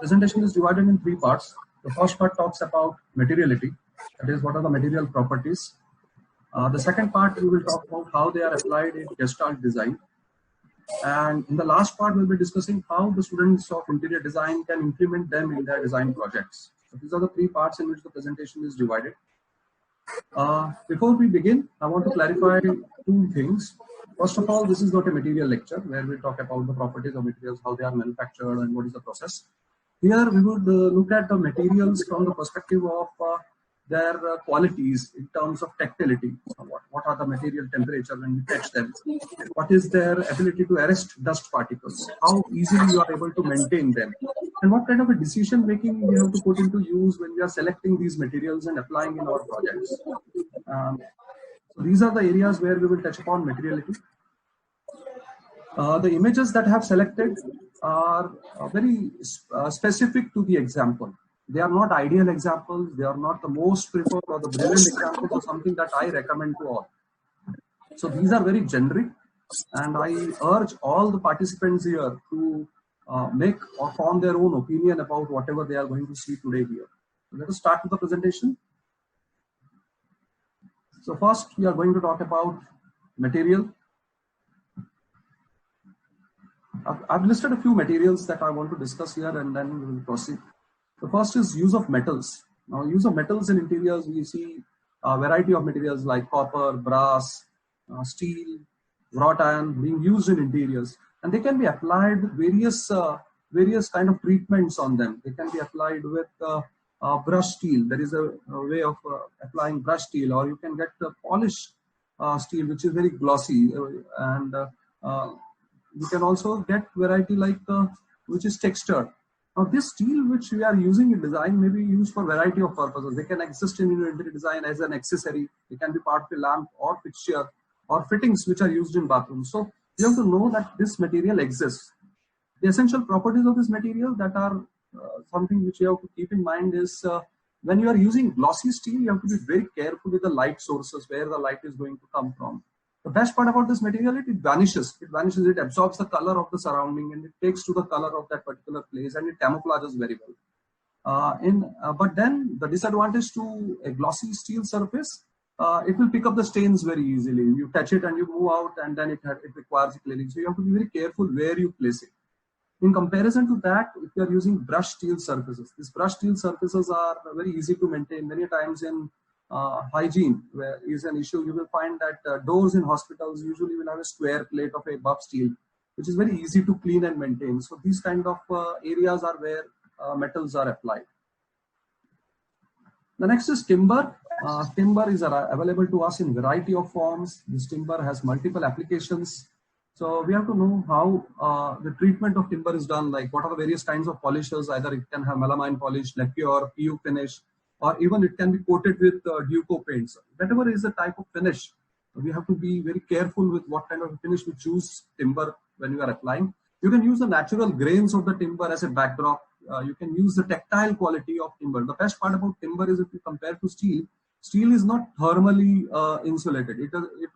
presentation is divided in three parts. The first part talks about materiality, that is, what are the material properties. The second part, we will talk about how they are applied in Gestalt design. And in the last part, we'll be discussing how the students of interior design can implement them in their design projects. So these are the three parts in which the presentation is divided. Before we begin, I want to clarify two things. First of all, this is not a material lecture where we talk about the properties of materials, how they are manufactured and what is the process. Here we would look at the materials from the perspective of their qualities in terms of tactility. So what are the material temperature when you touch them? What is their ability to arrest dust particles? How easily you are able to maintain them? And what kind of a decision making we have to put into use when we are selecting these materials and applying in our projects. So these are the areas where we will touch upon materiality. The images that I have selected are very specific to the example. They are not ideal examples. They are not the most preferred or the brilliant examples or something that I recommend to all. So these are very generic, and I urge all the participants here to make or form their own opinion about whatever they are going to see today here. So let us start with the presentation. So first, we are going to talk about material. I've listed a few materials that I want to discuss here, and then we will proceed. The first is use of metals. Now, use of metals in interiors, we see a variety of materials like copper, brass, steel, wrought iron being used in interiors, and they can be applied with various kind of treatments on them. They can be applied with brush steel. There is a way of applying brush steel, or you can get the polished steel, which is very glossy, and you can also get variety like which is textured. Now, this steel which we are using in design may be used for a variety of purposes. They can exist in interior design as an accessory. They can be part of a lamp or fixture or fittings which are used in bathrooms. So you have to know that this material exists. The essential properties of this material that are something which you have to keep in mind is when you are using glossy steel, you have to be very careful with the light sources, where the light is going to come from. The best part about this material, it vanishes. It vanishes, it absorbs the color of the surrounding and it takes to the color of that particular place, and it camouflages very well. But then the disadvantage to a glossy steel surface, it will pick up the stains very easily. You touch it and you move out, and then it requires cleaning. So you have to be very careful where you place it. In comparison to that, if you are using brushed steel surfaces, these brushed steel surfaces are very easy to maintain. Many times in hygiene is an issue. You will find that doors in hospitals usually will have a square plate of a buff steel, which is very easy to clean and maintain. So these kind of areas are where metals are applied. The next is timber. Timber is available to us in variety of forms. This timber has multiple applications. So we have to know how the treatment of timber is done, like what are the various kinds of polishes. Either it can have melamine polish, lacquer, PU finish, or even it can be coated with Duco paints. Whatever is the type of finish, we have to be very careful with what kind of finish we choose timber when you are applying. You can use the natural grains of the timber as a backdrop. You can use the tactile quality of timber. The best part about timber is if you compare to steel, steel is not thermally insulated. It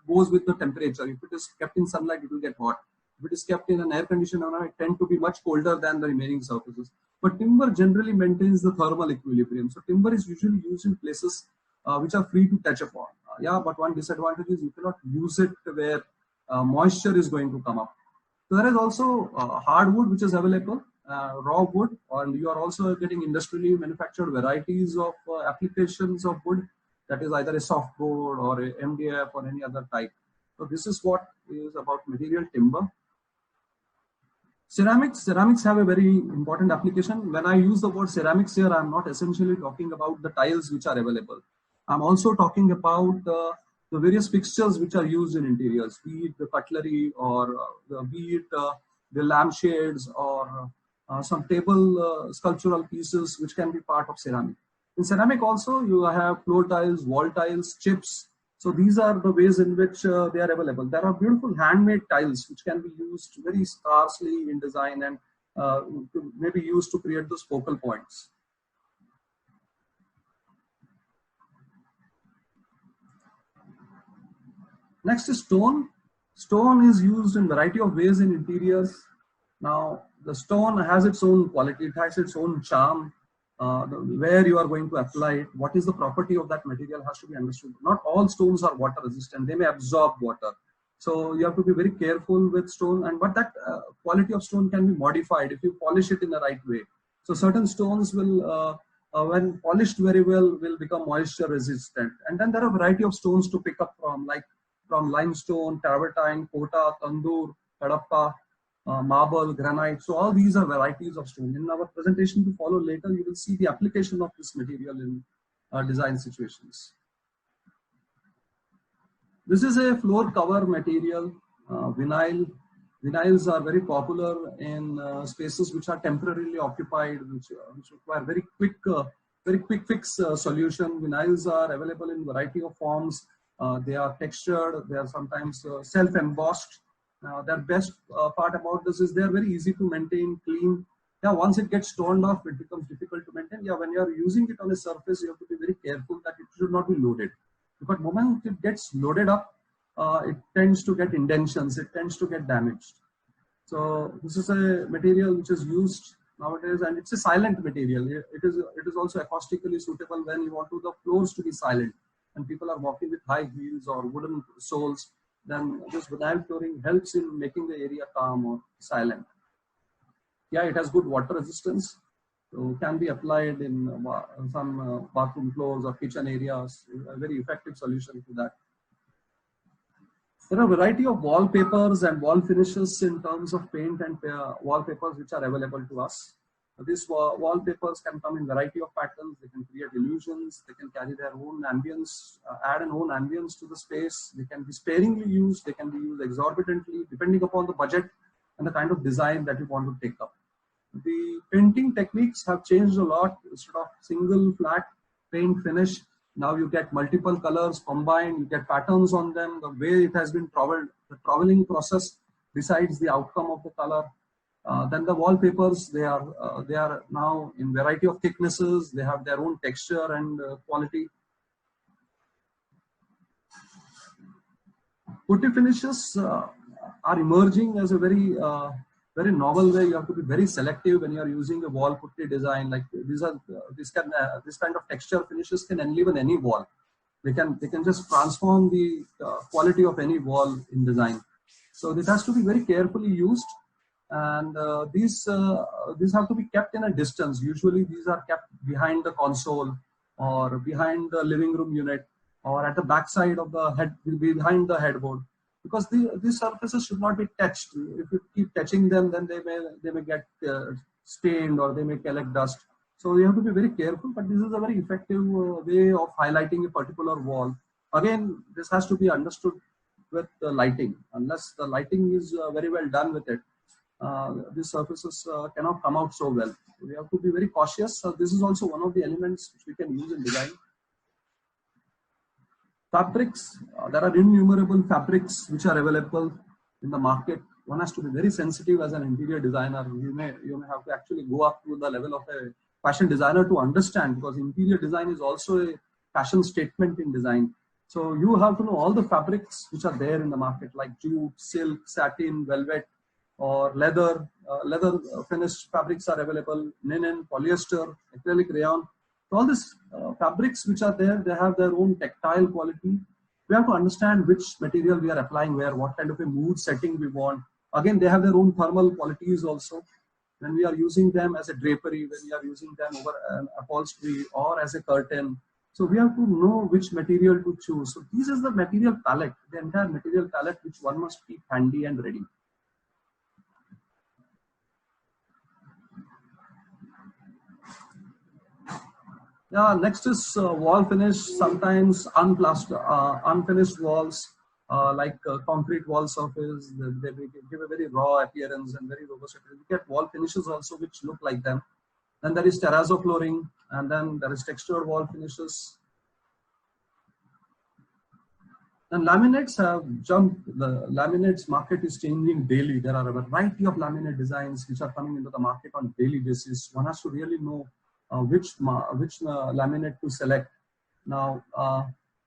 goes with the temperature. If it is kept in sunlight, it will get hot. If it is kept in an air conditioned environment, it tends to be much colder than the remaining surfaces. But timber generally maintains the thermal equilibrium. So timber is usually used in places which are free to touch upon. But one disadvantage is you cannot use it where moisture is going to come up. So there is also hardwood which is available, raw wood, or you are also getting industrially manufactured varieties of applications of wood, that is either a softboard or a MDF or any other type. So this is what is about material timber. Ceramics have a very important application. When I use the word ceramics here, I'm not essentially talking about the tiles which are available. I'm also talking about the various fixtures which are used in interiors, be it the cutlery or be it the lampshades or some table sculptural pieces which can be part of ceramic. In ceramic also, you have floor tiles, wall tiles, chips. So these are the ways in which they are available. There are beautiful handmade tiles which can be used very sparsely in design and maybe used to create those focal points. Next is stone. Stone is used in a variety of ways in interiors. Now, the stone has its own quality, it has its own charm. Where you are going to apply it, what is the property of that material has to be understood. Not all stones are water resistant, they may absorb water. So you have to be very careful with stone, and but that quality of stone can be modified if you polish it in the right way. So certain stones will, when polished very well, will become moisture resistant. And then there are a variety of stones to pick up from, like from limestone, travertine, kota, tandoor, kadappa, marble, granite. So all these are varieties of stone. In our presentation to follow later, you will see the application of this material in design situations. This is a floor cover material, vinyl. Vinyls are very popular in spaces which are temporarily occupied, which require very quick fix solution. Vinyls are available in variety of forms. They are textured. They are sometimes self-embossed. Their best part about this is they are very easy to maintain, clean. Yeah, once it gets torn off, it becomes difficult to maintain. Yeah, when you are using it on a surface, you have to be very careful that it should not be loaded. Because the moment it gets loaded up, it tends to get indentions, it tends to get damaged. So this is a material which is used nowadays, and it's a silent material. It is also acoustically suitable when you want the floors to be silent. And people are walking with high heels or wooden soles, then this vinyl flooring helps in making the area calm or silent. Yeah, it has good water resistance, so can be applied in some bathroom floors or kitchen areas. A very effective solution to that. There are a variety of wallpapers and wall finishes in terms of paint and wallpapers which are available to us. These wallpapers can come in variety of patterns. They can create illusions. They can carry their own ambience, add an own ambience to the space. They can be sparingly used. They can be used exorbitantly, depending upon the budget and the kind of design that you want to take up. The painting techniques have changed a lot. Instead of single flat paint finish, now you get multiple colors combined, you get patterns on them, the way it has been traveled, the traveling process decides the outcome of the color. Then the wallpapers, they are now in variety of thicknesses, they have their own texture and quality. Putty finishes are emerging as a very novel way. You have to be very selective when you are using a wall putty design. Like this kind of texture finishes can enliven any wall. They can just transform the quality of any wall in design. So this has to be very carefully used, and these have to be kept in a distance. Usually these are kept behind the console or behind the living room unit or at the back side of the head, behind the headboard, because these surfaces should not be touched. If you keep touching them, then they may get stained or they may collect dust. So you have to be very careful, but this is a very effective way of highlighting a particular wall. Again, this has to be understood with the lighting. Unless the lighting is very well done with it, these surfaces cannot come out so well. We have to be very cautious. This is also one of the elements which we can use in design. Fabrics, there are innumerable fabrics which are available in the market. One has to be very sensitive as an interior designer. You may have to actually go up to the level of a fashion designer to understand, because interior design is also a fashion statement in design. So you have to know all the fabrics which are there in the market, like jute, silk, satin, velvet, or leather. Leather finished fabrics are available, linen, polyester, acrylic rayon. So all these fabrics which are there, they have their own tactile quality. We have to understand which material we are applying where, what kind of a mood setting we want. Again, they have their own thermal qualities also. When we are using them as a drapery, when we are using them over an upholstery or as a curtain. So we have to know which material to choose. So this is the material palette, the entire material palette which one must keep handy and ready. Yeah, next is wall finish. Sometimes unfinished walls, like concrete wall surface, they give a very raw appearance and very robust appearance. We get wall finishes also which look like them. Then there is terrazzo flooring, and then there is textured wall finishes. And laminates have jumped. The laminates market is changing daily. There are a variety of laminate designs which are coming into the market on daily basis. One has to really know which laminate to select. Now,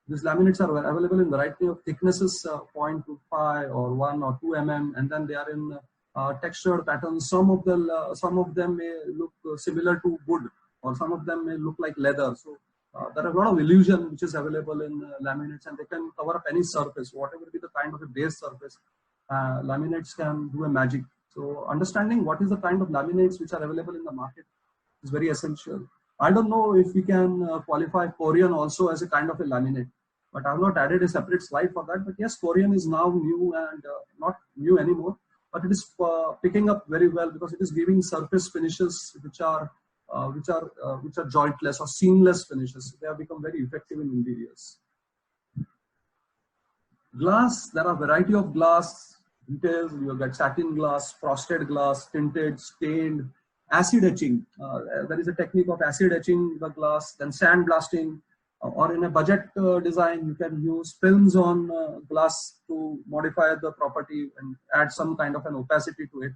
these laminates are available in variety of thicknesses, 0.25 or 1 or 2 mm, and then they are in textured patterns. Some of them may look similar to wood, or some of them may look like leather. So there are a lot of illusion which is available in laminates, and they can cover up any surface, whatever be the kind of a base surface. Laminates can do a magic. So understanding what is the kind of laminates which are available in the market is very essential. I don't know if we can qualify Corian also as a kind of a laminate, but I have not added a separate slide for that. But yes, Corian is now new and not new anymore, but it is picking up very well because it is giving surface finishes which are jointless or seamless finishes. They have become very effective in interiors. Glass, there are variety of glass details. You get satin glass, frosted glass, tinted, stained, acid etching. There is a technique of acid etching the glass, then sand blasting, or in a budget design, you can use films on glass to modify the property and add some kind of an opacity to it.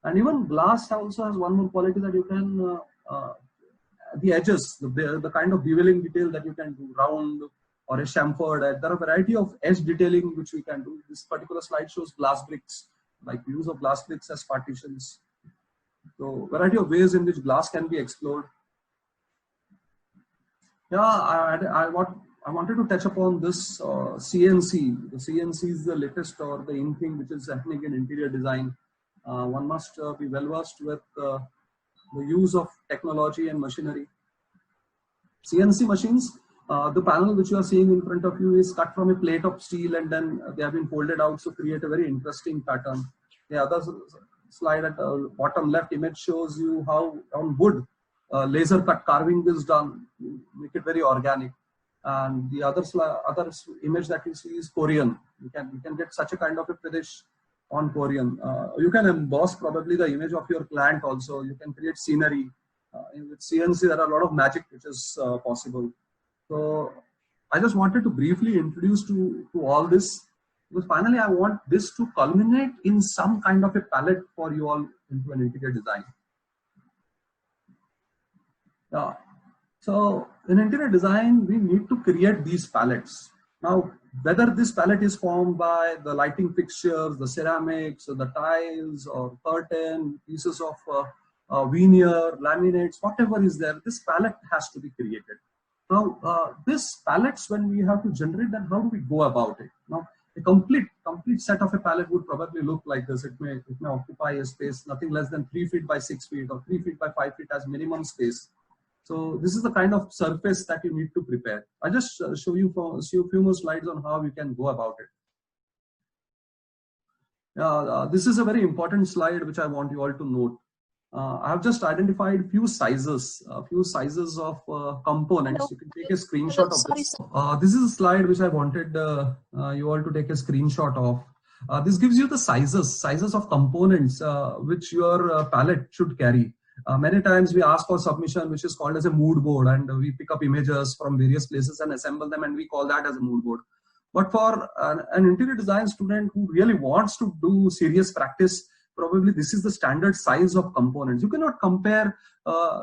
And even glass also has one more quality that you can, the edges, the kind of beveling detail that you can do, round or a chamfered. There are a variety of edge detailing which we can do. This particular slide shows glass bricks, like use of glass bricks as partitions. So variety of ways in which glass can be explored. Yeah, I wanted to touch upon this CNC. The CNC is the latest or the in thing which is happening in interior design. One must be well versed with the use of technology and machinery. CNC machines, the panel which you are seeing in front of you is cut from a plate of steel, and then they have been folded out to create a very interesting pattern. The other slide at the bottom left image shows you how on wood laser cut carving is done, make it very organic. And the other image that you see is Corian. You can get such a kind of a finish on Corian. You can emboss probably the image of your client also. You can create scenery. With CNC, there are a lot of magic which is possible. So I just wanted to briefly introduce to all this, because finally I want this to culminate in some kind of a palette for you all into an interior design. So in interior design, we need to create these palettes. Now, whether this palette is formed by the lighting fixtures, the ceramics, or the tiles, or curtain, pieces of veneer, laminates, whatever is there, this palette has to be created. Now, this palettes, when we have to generate them, how do we go about it? Now, a complete set of a palette would probably look like this. It may occupy a space nothing less than 3 feet by 6 feet, or 3 feet by 5 feet as minimum space. So this is the kind of surface that you need to prepare. I'll just show you a few more slides on how you can go about it. This is a very important slide which I want you all to note. I have just identified few sizes of components. You can take a screenshot of this. This is a slide which I wanted you all to take a screenshot of. This gives you the sizes of components which your palette should carry. Many times we ask for submission, which is called as a mood board, and we pick up images from various places and assemble them, and we call that as a mood board. But for an interior design student who really wants to do serious practice, probably this is the standard size of components. You cannot compare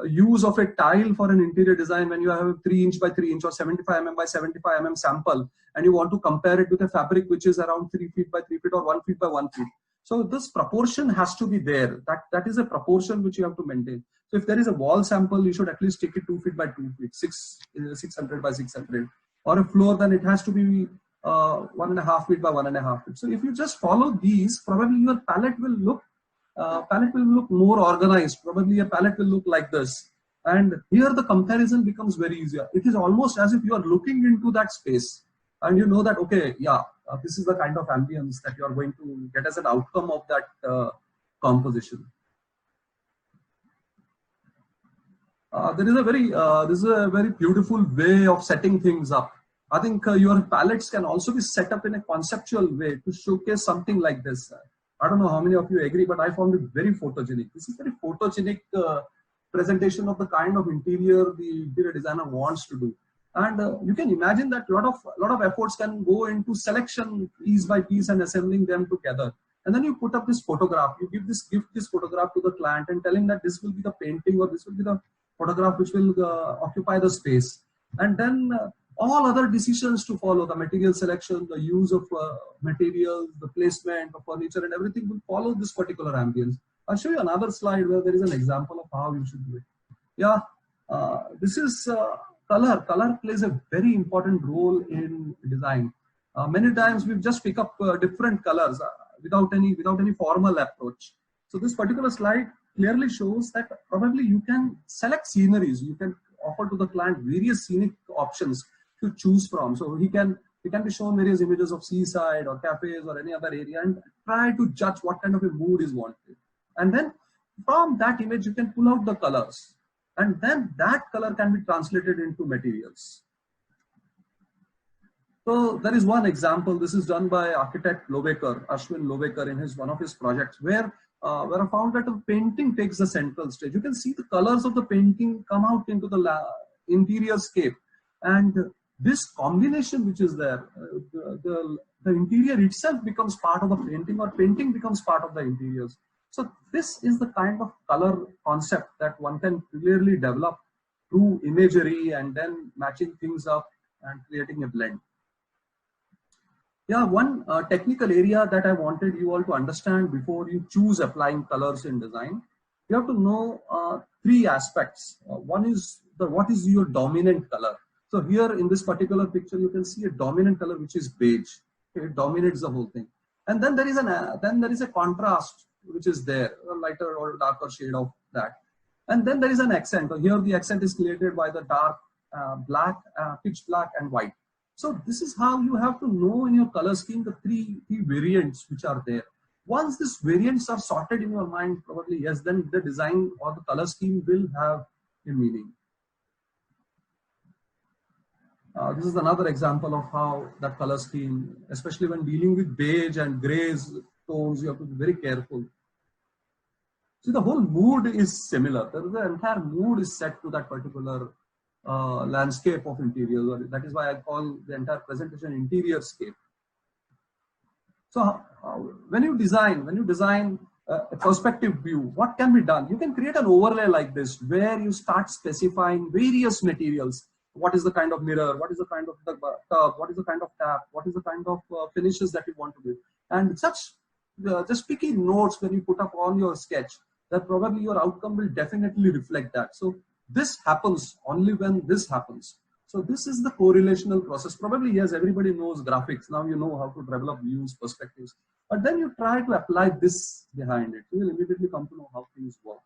use of a tile for an interior design when you have a 3 inch by 3 inch or 75 mm by 75 mm sample, and you want to compare it with a fabric which is around 3 feet by 3 feet or 1 feet by 1 feet. So this proportion has to be there. That is a proportion which you have to maintain. So if there is a wall sample, you should at least take it 2 feet by 2 feet, 600 by 600, or a floor, then it has to be 1.5 feet by 1.5 feet. So if you just follow these, probably your palette will look more organized. Probably your palette will look like this. And here the comparison becomes very easier. It is almost as if you are looking into that space, and you know that, okay, yeah, this is the kind of ambience that you are going to get as an outcome of that composition. This is a very beautiful way of setting things up. I think your palettes can also be set up in a conceptual way to showcase something like this. I don't know how many of you agree, but I found it very photogenic. This is very photogenic presentation of the kind of interior the interior designer wants to do. And you can imagine that a lot of efforts can go into selection piece by piece and assembling them together. And then you put up this photograph. You give this photograph to the client and telling that this will be the painting or this will be the photograph which will occupy the space. And then All other decisions to follow, the material selection, the use of materials, the placement of furniture and everything will follow this particular ambience. I'll show you another slide where there is an example of how you should do it. Yeah, this is color. Color plays a very important role in design. Many times we just pick up different colors without any formal approach. So this particular slide clearly shows that probably you can select sceneries. You can offer to the client various scenic options to choose from. So he can be shown various images of seaside or cafes or any other area and try to judge what kind of a mood is wanted. And then from that image, you can pull out the colors. And then that color can be translated into materials. So there is one example. This is done by architect Lobecker, Ashwin Lobecker, in one of his projects, where I found that the painting takes the central stage. You can see the colors of the painting come out into the interior scape, and this combination which is there, the interior itself becomes part of the painting, or painting becomes part of the interiors. So this is the kind of color concept that one can clearly develop through imagery and then matching things up and creating a blend. Yeah, one technical area that I wanted you all to understand before you choose applying colors in design, you have to know three aspects. One is what is your dominant color. So here in this particular picture, you can see a dominant color which is beige. Okay, it dominates the whole thing. And then there is a contrast which is there, a lighter or darker shade of that. And then there is an accent. Here the accent is created by the dark black, pitch black and white. So this is how you have to know in your color scheme the three variants which are there. Once these variants are sorted in your mind, probably yes, then the design or the color scheme will have a meaning. This is another example of how that color scheme, especially when dealing with beige and grays tones, you have to be very careful. See, the whole mood is similar. The entire mood is set to that particular landscape of interiors. That is why I call the entire presentation interior scape. So when you design a perspective view, what can be done? You can create an overlay like this where you start specifying various materials. What is the kind of mirror? What is the kind of tub? What is the kind of tap? What is the kind of finishes that you want to do? And such just picky notes when you put up on your sketch, that probably your outcome will definitely reflect that. So this happens only when this happens. So this is the correlational process. Probably, yes, everybody knows graphics. Now you know how to develop views, perspectives. But then you try to apply this behind it. You will immediately come to know how things work.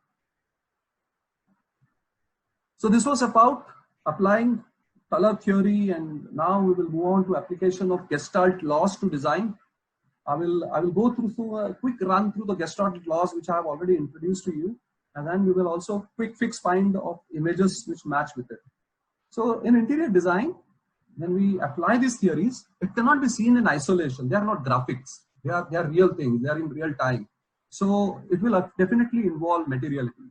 So this was about applying color theory, and now we will move on to application of Gestalt laws to design. I will go through a quick run through the Gestalt laws which I have already introduced to you, and then we will also quick fix find of images which match with it. So in interior design, when we apply these theories, it cannot be seen in isolation. They are not graphics. They are real things. They are in real time. So it will definitely involve materiality.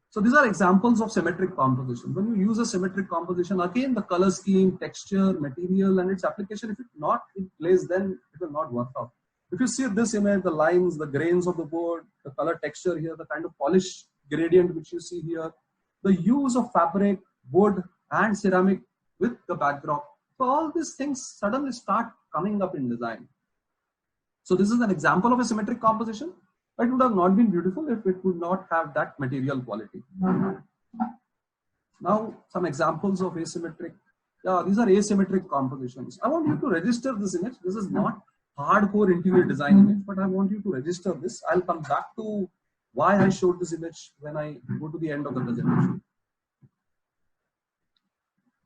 So these are examples of symmetric composition. When you use a symmetric composition, again the color scheme, texture, material, and its application, if it's not in place, then it will not work out. If you see this image, the lines, the grains of the board, the color texture here, the kind of polish gradient which you see here, the use of fabric, wood, and ceramic with the backdrop. So all these things suddenly start coming up in design. So this is an example of a symmetric composition. It would have not been beautiful if it would not have that material quality. Now, some examples of asymmetric. These are asymmetric compositions. I want you to register this image. This is not hardcore interior design image, but I want you to register this. I'll come back to why I showed this image when I go to the end of the presentation.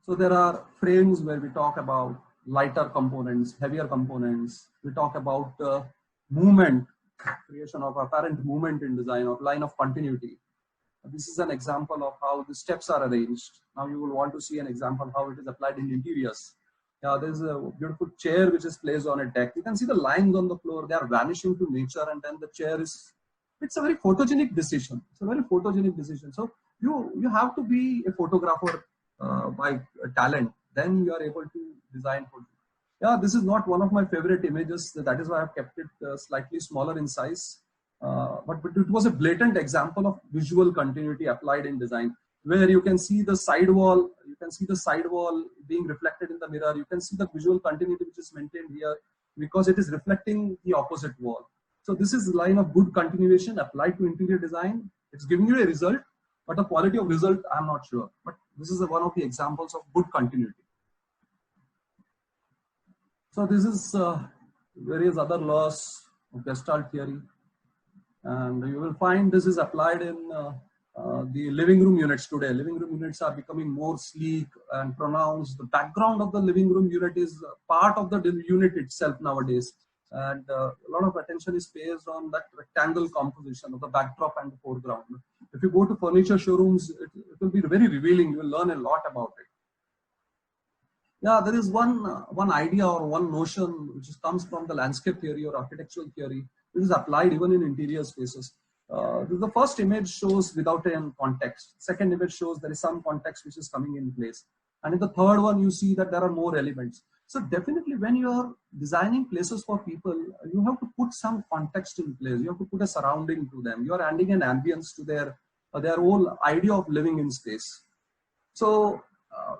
So there are frames where we talk about lighter components, heavier components. We talk about movement, creation of apparent movement in design, or line of continuity. This is an example of how the steps are arranged. Now you will want to see an example of how it is applied in interiors. There's a beautiful chair which is placed on a deck. You can see the lines on the floor. They are vanishing to nature, and then the chair is, it's a very photogenic decision. It's a very photogenic decision. So you have to be a photographer by talent. Then you are able to design for. This is not one of my favorite images. That is why I've kept it slightly smaller in size. But it was a blatant example of visual continuity applied in design, where you can see the side wall. You can see the side wall being reflected in the mirror. You can see the visual continuity which is maintained here because it is reflecting the opposite wall. So this is the line of good continuation applied to interior design. It's giving you a result, but the quality of result, I'm not sure. But this is one of the examples of good continuity. So this is various other laws of Gestalt theory. And you will find this is applied in the living room units today. Living room units are becoming more sleek and pronounced. The background of the living room unit is part of the unit itself nowadays. And a lot of attention is based on that rectangle composition of the backdrop and the foreground. If you go to furniture showrooms, it will be very revealing. You will learn a lot about it. Yeah, there is one idea or one notion which comes from the landscape theory or architectural theory, which is applied even in interior spaces. The first image shows without any context. Second image shows there is some context which is coming in place. And in the third one, you see that there are more elements. So definitely when you are designing places for people, you have to put some context in place. You have to put a surrounding to them. You are adding an ambience to their whole idea of living in space. So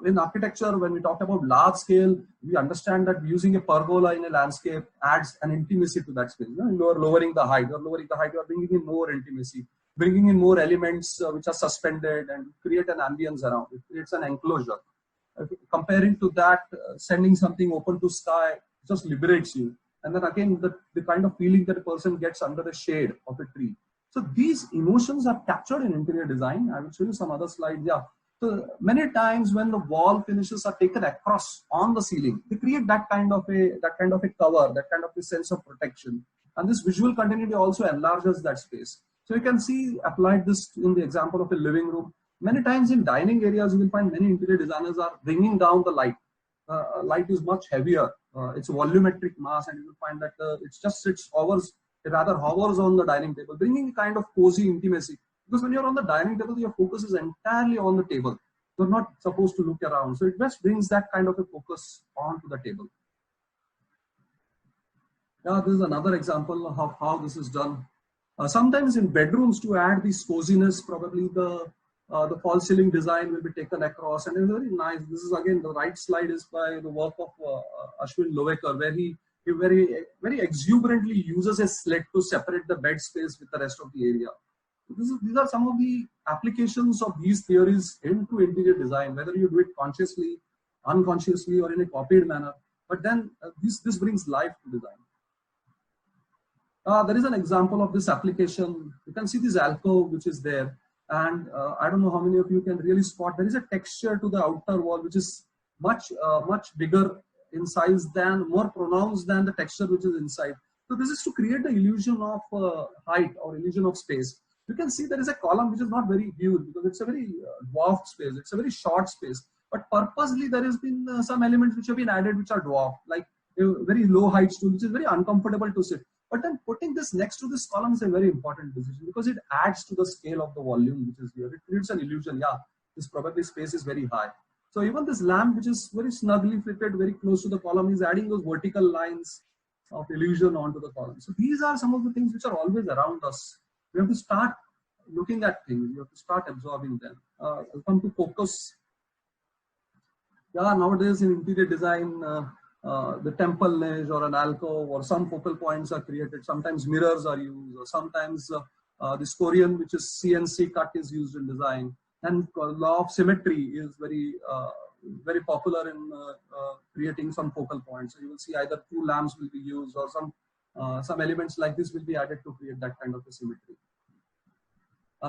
in architecture, when we talk about large scale, we understand that using a pergola in a landscape adds an intimacy to that space. You are lowering the height, you are bringing in more intimacy, bringing in more elements which are suspended and create an ambience around it. It creates an enclosure. Comparing to that, sending something open to sky just liberates you. And then again, the kind of feeling that a person gets under the shade of a tree. So these emotions are captured in interior design. I will show you some other slides. Yeah. So many times when the wall finishes are taken across on the ceiling, they create that kind of a cover, that kind of a sense of protection. And this visual continuity also enlarges that space. So you can see applied this in the example of a living room. Many times in dining areas, you will find many interior designers are bringing down the light. Light is much heavier. It's a volumetric mass, and you will find that it rather hovers on the dining table, bringing a kind of cozy intimacy. Because when you're on the dining table, your focus is entirely on the table. You're not supposed to look around. So it just brings that kind of a focus onto the table. Yeah, this is another example of how this is done. Sometimes in bedrooms, to add this coziness, probably the false ceiling design will be taken across, and it's very nice. This is again, the right slide is by the work of Ashwin Lovekar, where he very exuberantly uses a slit to separate the bed space with the rest of the area. These are some of the applications of these theories into interior design, whether you do it consciously, unconsciously, or in a copied manner. But then this brings life to design. There is an example of this application. You can see this alcove which is there. And I don't know how many of you can really spot, there is a texture to the outer wall which is much bigger in size than, more pronounced than the texture which is inside. So this is to create the illusion of height or illusion of space. You can see there is a column which is not very huge because it's a very dwarfed space. It's a very short space. But purposely there has been some elements which have been added which are dwarfed, like a very low height stool, which is very uncomfortable to sit. But then putting this next to this column is a very important decision because it adds to the scale of the volume which is here. It creates an illusion. Yeah, this probably space is very high. So even this lamp, which is very snugly fitted very close to the column, is adding those vertical lines of illusion onto the column. So these are some of the things which are always around us. We have to start looking at things. We have to start absorbing them. I'll come to focus. Yeah, nowadays in interior design, the temple niche or an alcove or some focal points are created. Sometimes mirrors are used, or sometimes this Korean, which is CNC cut, is used in design. And law of symmetry is very popular in creating some focal points. So you will see either two lamps will be used or some elements like this will be added to create that kind of a symmetry.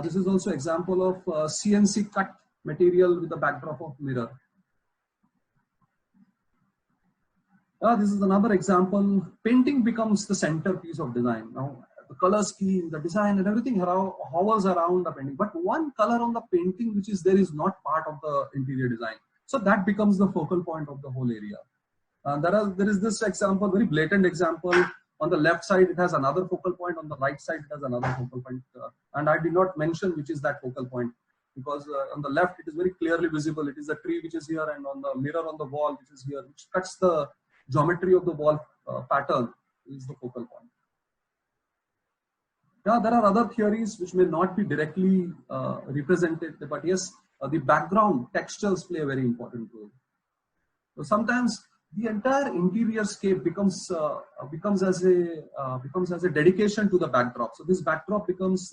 This is also example of CNC cut material with the backdrop of mirror. This is another example. Painting becomes the centerpiece of design. Now, the color scheme, the design, and everything hovers around the painting. But one color on the painting which is there is not part of the interior design. So that becomes the focal point of the whole area. There is this example, very blatant example. On the left side, it has another focal point. On the right side, it has another focal point. And I did not mention which is that focal point, because on the left, it is very clearly visible. It is a tree which is here, and on the mirror on the wall, which is here, which cuts the geometry of the wall pattern, is the focal point. Yeah, there are other theories which may not be directly represented, but yes, the background textures play a very important role. So sometimes the entire interior scape becomes as a dedication to the backdrop. So this backdrop becomes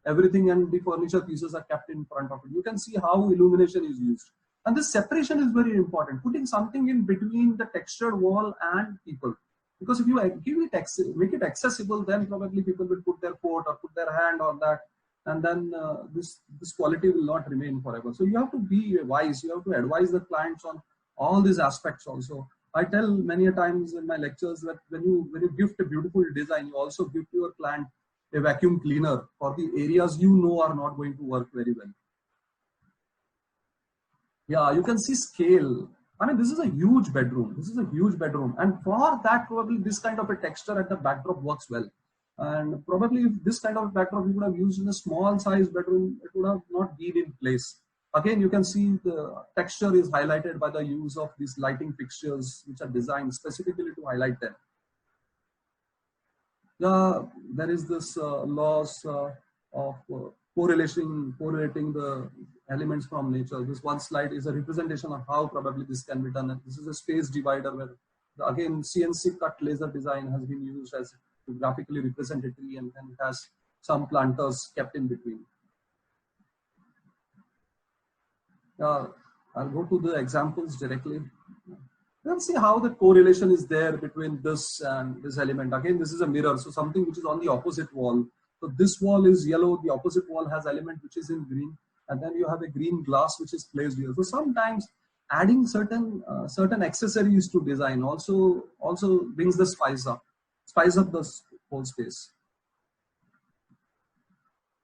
everything, and the furniture pieces are kept in front of it. You can see how illumination is used, and this separation is very important. Putting something in between the textured wall and people, because if you make it accessible, then probably people will put their foot or put their hand on that, and then this quality will not remain forever. So you have to be wise. You have to advise the clients on all these aspects also. I tell many a times in my lectures that when you gift a beautiful design, you also give to your client a vacuum cleaner for the areas you know are not going to work very well. Yeah, you can see scale. I mean, this is a huge bedroom. This is a huge bedroom, and for that, probably this kind of a texture at the backdrop works well. And probably if this kind of backdrop you would have used in a small size bedroom, it would have not been in place. Again, you can see the texture is highlighted by the use of these lighting fixtures, which are designed specifically to highlight them. Yeah, there is this loss of correlating the elements from nature. This one slide is a representation of how probably this can be done. And this is a space divider where, again, CNC cut laser design has been used as to graphically represent a tree, and then it has some planters kept in between. I'll go to the examples directly. You can see how the correlation is there between this and this element. Again, this is a mirror, so something which is on the opposite wall. So this wall is yellow, the opposite wall has element which is in green, and then you have a green glass which is placed here. So sometimes adding certain accessories to design also brings the spice up the whole space.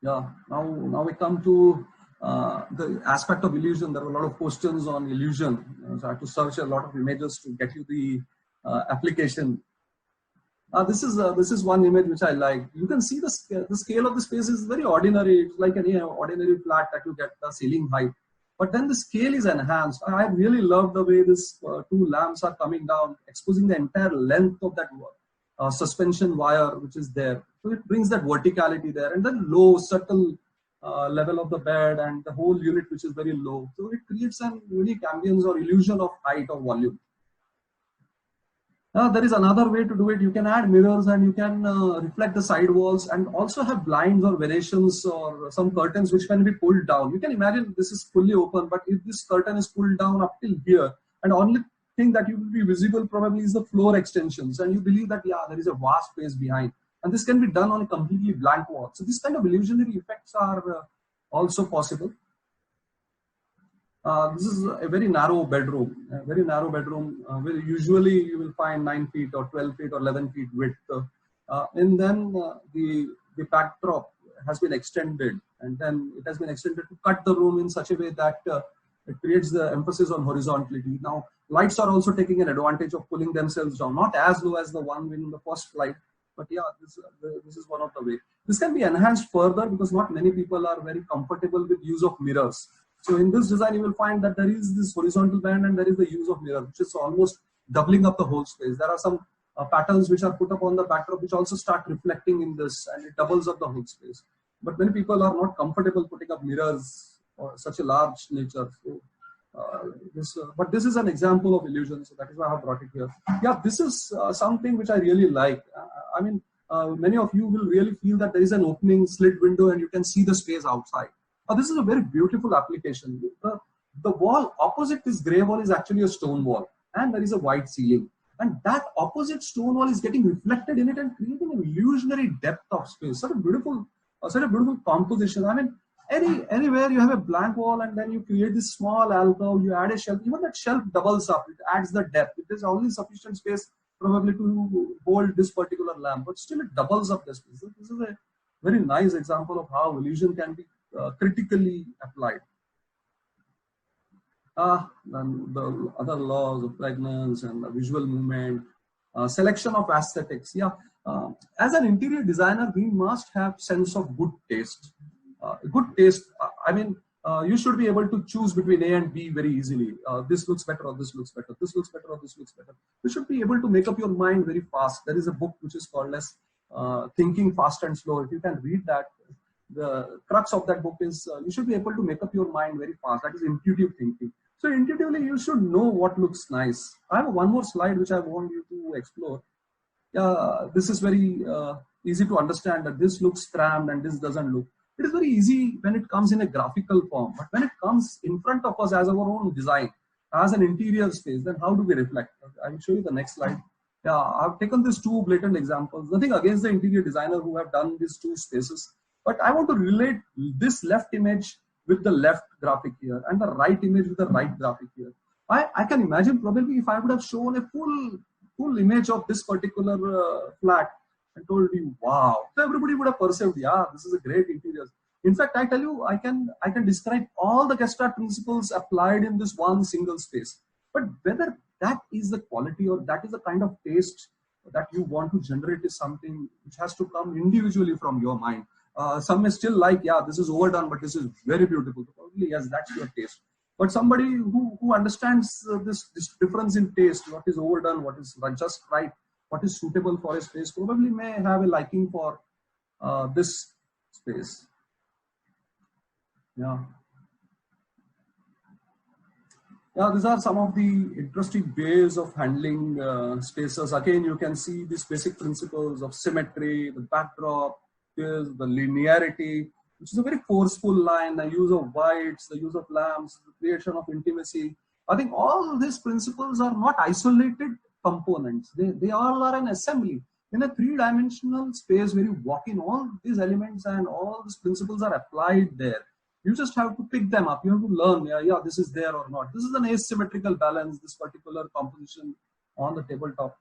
Yeah, now we come to the aspect of illusion. There are a lot of questions on illusion. So I have to search a lot of images to get you the application. This is one image which I like. You can see the scale of the space is very ordinary. It's like any ordinary flat that you get the ceiling height. But then the scale is enhanced. I really love the way this two lamps are coming down, exposing the entire length of that suspension wire which is there. So it brings that verticality there, and then low, subtle level of the bed and the whole unit which is very low. So it creates an unique ambience or illusion of height or volume. There is another way to do it. You can add mirrors and you can reflect the side walls, and also have blinds or variations or some curtains which can be pulled down. You can imagine this is fully open, but if this curtain is pulled down up till here, and only thing that you will be visible probably is the floor extensions, and you believe that there is a vast space behind, and this can be done on a completely blank wall. So this kind of illusionary effects are also possible. This is a very narrow bedroom, where usually you will find 9 feet or 12 feet or 11 feet width. And then the backdrop has been extended, and then it has been extended to cut the room in such a way that it creates the emphasis on horizontality. Now, lights are also taking an advantage of pulling themselves down, not as low as the one in the first slide, but yeah, this is one of the way. This can be enhanced further because not many people are very comfortable with use of mirrors. So in this design, you will find that there is this horizontal band and there is the use of mirror, which is almost doubling up the whole space. There are some patterns which are put up on the backdrop which also start reflecting in this, and it doubles up the whole space. But many people are not comfortable putting up mirrors or such a large nature. So but this is an example of illusion, so that is why I have brought it here. Yeah, this is something which I really like. I mean, many of you will really feel that there is an opening slit window and you can see the space outside. This is a very beautiful application. The wall opposite this grey wall is actually a stone wall, and there is a white ceiling. And that opposite stone wall is getting reflected in it and creating an illusionary depth of space. Such a beautiful composition. I mean, anywhere you have a blank wall and then you create this small alcove, you add a shelf, even that shelf doubles up, it adds the depth. It is only sufficient space probably to hold this particular lamp, but still it doubles up the space. This is a very nice example of how illusion can be critically applied. And the other laws of pregnance and the visual movement, selection of aesthetics. Yeah, as an interior designer, we must have sense of good taste. Good taste. I mean, you should be able to choose between A and B very easily. This looks better, or this looks better. This looks better, or this looks better. You should be able to make up your mind very fast. There is a book which is called as Thinking Fast and Slow. If you can read that, the crux of that book is you should be able to make up your mind very fast. That is intuitive thinking. So intuitively, you should know what looks nice. I have one more slide which I want you to explore. This is very easy to understand that this looks crammed and this doesn't look. It is very easy when it comes in a graphical form, but when it comes in front of us as our own design, as an interior space, then how do we reflect? I will show you the next slide. Yeah, I've taken these two blatant examples. Nothing against the interior designer who have done these two spaces, but I want to relate this left image with the left graphic here and the right image with the right graphic here. I can imagine probably if I would have shown a full image of this particular flat and told you, wow, so everybody would have perceived, yeah, this is a great interior. In fact, I tell you, I can describe all the Gestalt principles applied in this one single space. But whether that is the quality or that is the kind of taste that you want to generate is something which has to come individually from your mind. Some may still like, yeah, this is overdone, but this is very beautiful. Probably, yes, that's your taste. But somebody who understands this difference in taste, what is overdone, what is just right, what is suitable for a space, probably may have a liking for this space. Yeah. Yeah, these are some of the interesting ways of handling spaces. Again, you can see these basic principles of symmetry, the backdrop, the linearity, which is a very forceful line, the use of whites, the use of lamps, the creation of intimacy. I think all these principles are not isolated components. They all are an assembly. In a three-dimensional space where you walk in, all these elements and all these principles are applied there. You just have to pick them up. You have to learn, yeah, this is there or not. This is an asymmetrical balance, this particular composition on the tabletop.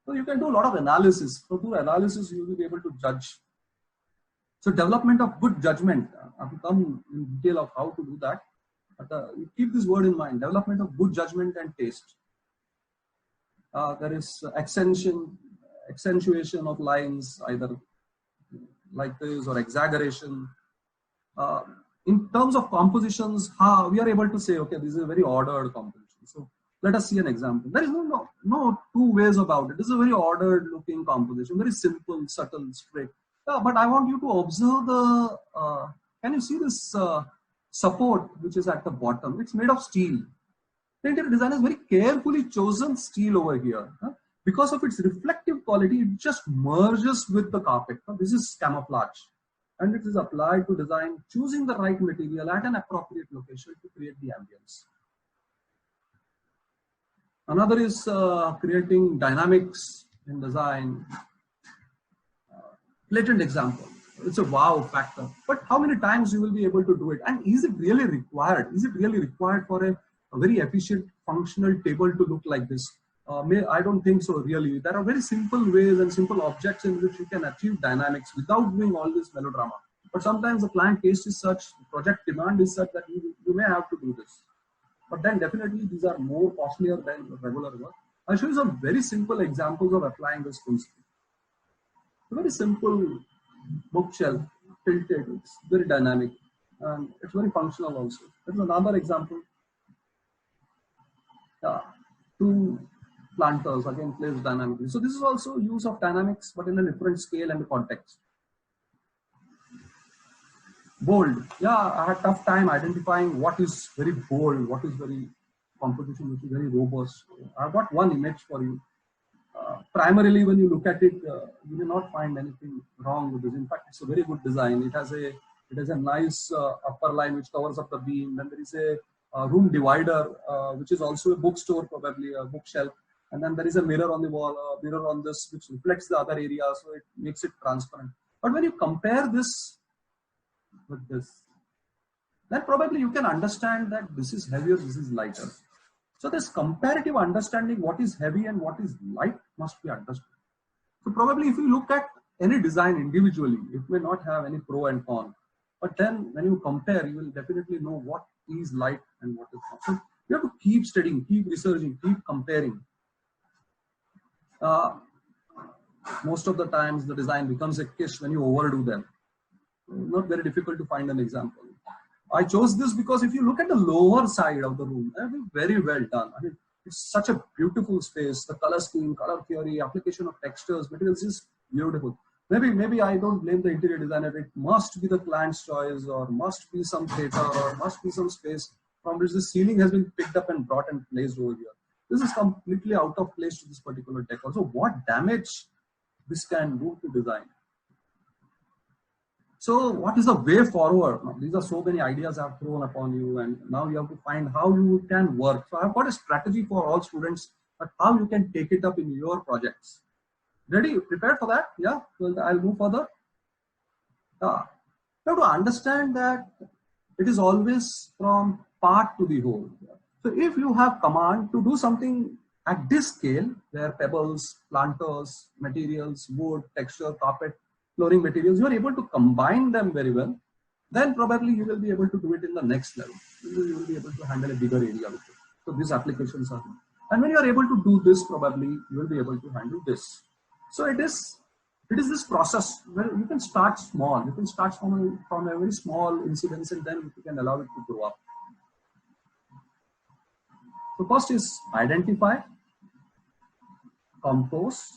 So you can do a lot of analysis. So through analysis, you will be able to judge. So development of good judgment. I will come in detail of how to do that. But you keep this word in mind, development of good judgment and taste. There is accentuation of lines, either like this or exaggeration. In terms of compositions, we are able to say, okay, this is a very ordered composition. So let us see an example. There is no two ways about it. This is a very ordered looking composition, very simple, subtle, straight. But I want you to observe can you see this support which is at the bottom? It's made of steel. The interior designer has very carefully chosen steel over here. Because of its reflective quality, it just merges with the carpet. This is camouflage. And it is applied to design, choosing the right material at an appropriate location to create the ambience. Another is creating dynamics in design. Blatant example. It's a wow factor. But how many times you will be able to do it? And is it really required? Is it really required for a very efficient functional table to look like this? I don't think so, really. There are very simple ways and simple objects in which you can achieve dynamics without doing all this melodrama. But sometimes the client taste is such, the project demand is such that you may have to do this. But then definitely these are more costlier than regular work. I'll show you some very simple examples of applying this principle. A very simple bookshelf, tilted, it's very dynamic, and it's very functional also. There's another example. Two planters, again placed dynamically. So this is also use of dynamics, but in a different scale and context. Bold. Yeah, I had tough time identifying what is very bold, what is very composition, which is very robust. I've got one image for you. Primarily, when you look at it, you will not find anything wrong with this. In fact, it's a very good design. It has a nice upper line which covers up the beam. Then there is a room divider, which is also a bookstore, probably a bookshelf. And then there is a mirror on the wall, a mirror on this, which reflects the other area, so it makes it transparent. But when you compare this with this, then probably you can understand that this is heavier, this is lighter. So this comparative understanding what is heavy and what is light must be understood. So probably if you look at any design individually, it may not have any pro and con. But then when you compare, you will definitely know what is light and what is not. So you have to keep studying, keep researching, keep comparing. Most of the times the design becomes a kiss when you overdo them. Not very difficult to find an example. I chose this because if you look at the lower side of the room, that is very well done. I mean, it's such a beautiful space. The color scheme, color theory, application of textures, materials is beautiful. maybe I don't blame the interior designer. It must be the client's choice, or must be some theater, or must be some space from which the ceiling has been picked up and brought and placed over here. This is completely out of place to this particular decor. So what damage this can do to design? So what is the way forward? Now, these are so many ideas I've thrown upon you, and now you have to find how you can work. So I've got a strategy for all students, but how you can take it up in your projects. Ready? Prepared for that? Yeah. Well, I'll move further. You have to understand that it is always from part to the whole. So if you have command to do something at this scale, where pebbles, planters, materials, wood, texture, carpet, flooring materials, you are able to combine them very well, then probably you will be able to do it in the next level. You will be able to handle a bigger area with it. So these applications are, and when you are able to do this, probably you will be able to handle this. So it is this process where you can start small. You can start from a very small incidence, and then you can allow it to grow up. So first is identify, compose,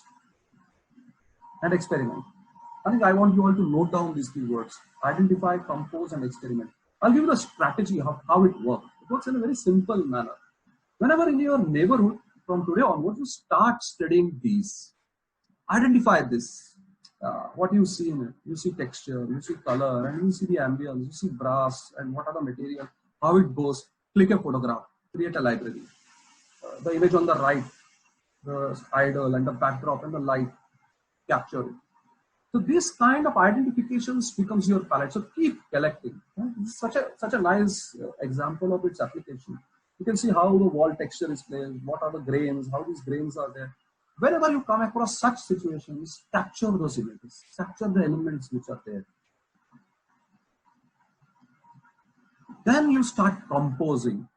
and experiment. I think I want you all to note down these three words: identify, compose, and experiment. I'll give you the strategy of how it works. It works in a very simple manner. Whenever in your neighborhood, from today onwards, you start studying these. Identify this. What you see in it. You see texture, you see color, and you see the ambience, you see brass, and what are the material, how it goes. Click a photograph, create a library. The image on the right, the idol and the backdrop and the light, capture it. So this kind of identifications becomes your palette. So keep collecting. This is such a nice example of its application. You can see how the wall texture is placed, what are the grains, how these grains are there. Whenever you come across such situations, capture those images, capture the elements which are there. Then you start composing.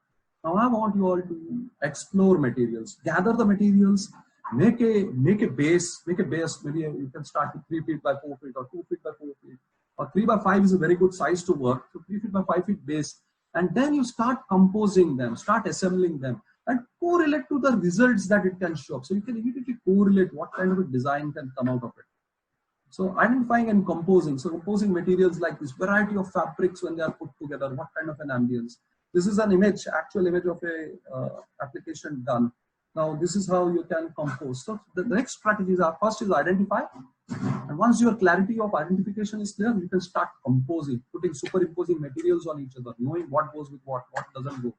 Now I want you all to explore materials, gather the materials, make a base. Maybe you can start with 3 feet by 4 feet, or 2 feet by 4 feet, or 3 by 5 is a very good size to work. So 3 feet by 5 feet base, and then you start composing them, start assembling them, and correlate to the results that it can show up. So you can immediately correlate what kind of a design can come out of it. So identifying and composing. So composing materials like this variety of fabrics when they are put together, what kind of an ambience. This is an image, actual image of a application done. Now this is how you can compose. So the next strategies are, first is identify. And once your clarity of identification is clear, you can start composing, putting superimposing materials on each other, knowing what goes with what doesn't go.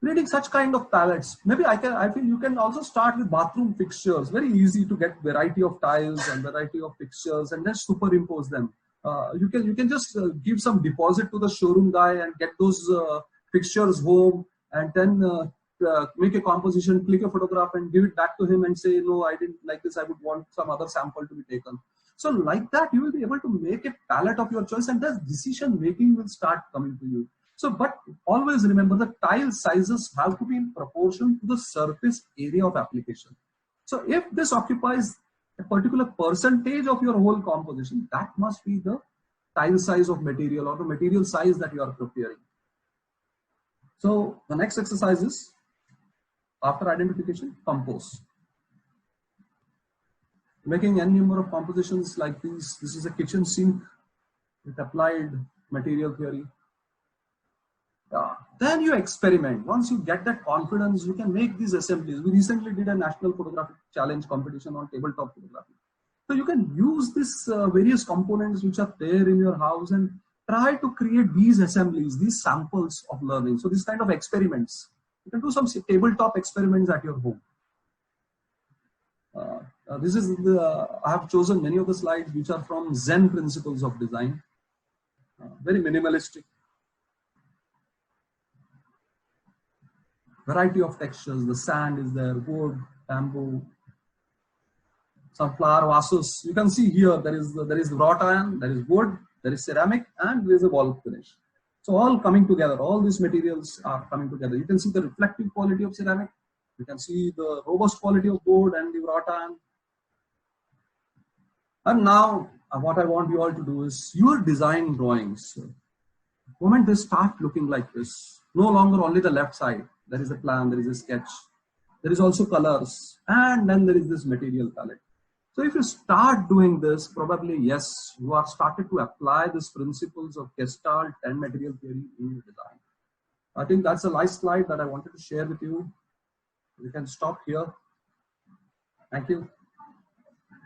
Creating such kind of palettes. Maybe I feel you can also start with bathroom fixtures. Very easy to get variety of tiles and variety of fixtures, and then superimpose them. You can just give some deposit to the showroom guy and get those fixtures home, and then make a composition, click a photograph, and give it back to him and say, no, I didn't like this. I would want some other sample to be taken. So like that, you will be able to make a palette of your choice, and the decision making will start coming to you. So, but always remember the tile sizes have to be in proportion to the surface area of application. So if this occupies a particular percentage of your whole composition, that must be the tile size of material, or the material size that you are preparing. So the next exercise is, after identification, compose. Making n number of compositions like these. This is a kitchen sink with applied material theory. Then you experiment. Once you get that confidence, you can make these assemblies. We recently did a national photographic challenge competition on tabletop photography. So you can use this various components which are there in your house and try to create these assemblies, these samples of learning. So this kind of experiments. You can do some tabletop experiments at your home. This is I have chosen many of the slides which are from Zen principles of design. Very minimalistic. Variety of textures. The sand is there, wood, bamboo, some flower vases. You can see here there is wrought iron, there is wood, there is ceramic, and there is a wall finish. So all coming together. All these materials are coming together. You can see the reflective quality of ceramic. You can see the robust quality of wood and the wrought iron. And now what I want you all to do is your design drawings. The moment they start looking like this, no longer only the left side. There is a plan, there is a sketch, there is also colors, and then there is this material palette. So if you start doing this, probably yes, you are started to apply these principles of Gestalt and material theory in your design. I think that's the last slide that I wanted to share with you. We can stop here. Thank you.